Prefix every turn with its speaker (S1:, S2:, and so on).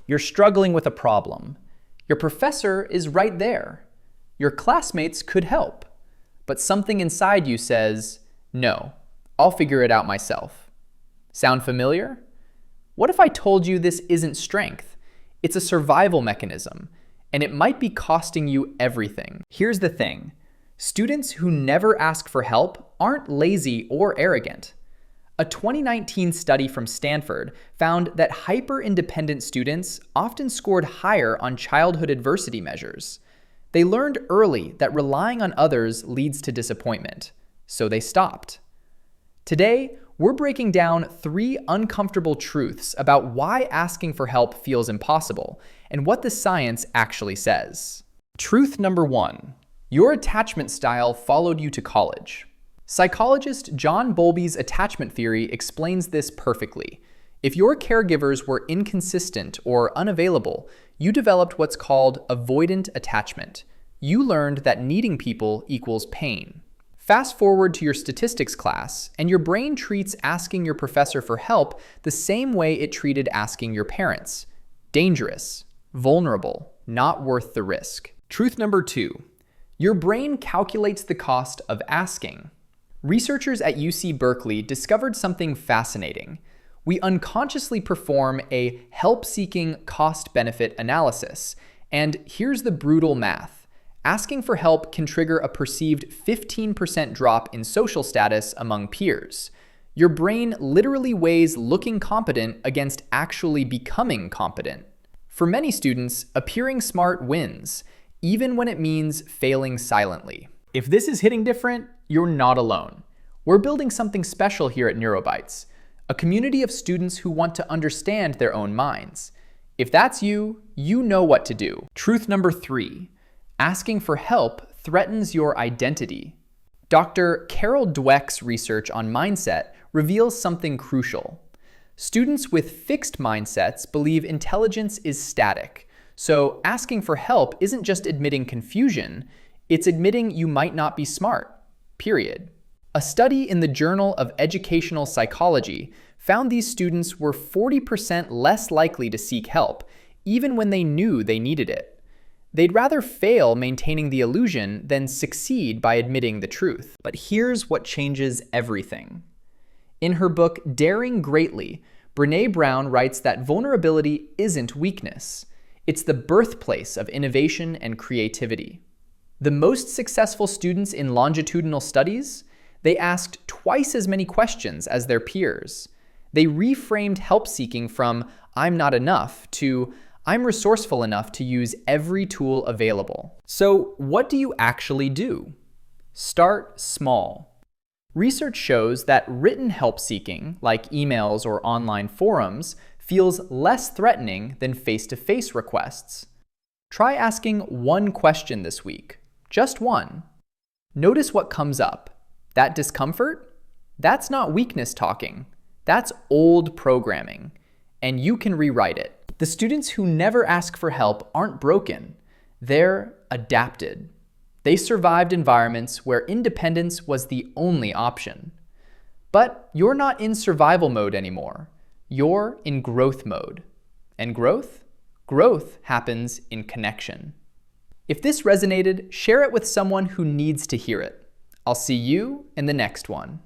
S1: You're struggling with a problem. Your professor is right there. Your classmates could help. But something inside you says, no, I'll figure it out myself. Sound familiar? What if I told you this isn't strength? It's a survival mechanism, and it might be costing you everything. Here's the thing. Students who never ask for help aren't lazy or arrogant. A 2019 study from Stanford found that hyper-independent students often scored higher on childhood adversity measures. They learned early that relying on others leads to disappointment, so they stopped. Today, we're breaking down 3 uncomfortable truths about why asking for help feels impossible and what the science actually says. Truth number 1. Your attachment style followed you to college. Psychologist John Bowlby's attachment theory explains this perfectly. If your caregivers were inconsistent or unavailable, you developed what's called avoidant attachment. You learned that needing people equals pain. Fast forward to your statistics class, and your brain treats asking your professor for help the same way it treated asking your parents. Dangerous, vulnerable, not worth the risk. Truth number 2. Your brain calculates the cost of asking. Researchers at UC Berkeley discovered something fascinating. We unconsciously perform a help-seeking cost-benefit analysis, and here's the brutal math. Asking for help can trigger a perceived 15% drop in social status among peers. Your brain literally weighs looking competent against actually becoming competent. For many students, appearing smart wins, even when it means failing silently. If this is hitting different, you're not alone. We're building something special here at Neurobites, a community of students who want to understand their own minds. If that's you, you know what to do. Truth number 3. Asking for help threatens your identity. Dr. Carol Dweck's research on mindset reveals something crucial. Students with fixed mindsets believe intelligence is static, so asking for help isn't just admitting confusion, it's admitting you might not be smart, period. A study in the Journal of Educational Psychology found these students were 40% less likely to seek help, even when they knew they needed it. They'd rather fail maintaining the illusion than succeed by admitting the truth. But here's what changes everything. In her book, Daring Greatly, Brené Brown writes that vulnerability isn't weakness. It's the birthplace of innovation and creativity. The most successful students in longitudinal studies, they asked twice as many questions as their peers. They reframed help-seeking from "I'm not enough" to "I'm resourceful enough to use every tool available." So what do you actually do? Start small. Research shows that written help-seeking, like emails or online forums, feels less threatening than face-to-face requests. Try asking one question this week. Just one. Notice what comes up. That discomfort? That's not weakness talking. That's old programming, and you can rewrite it. The students who never ask for help aren't broken. They're adapted. They survived environments where independence was the only option. But you're not in survival mode anymore. You're in growth mode. And growth? Growth happens in connection. If this resonated, share it with someone who needs to hear it. I'll see you in the next one.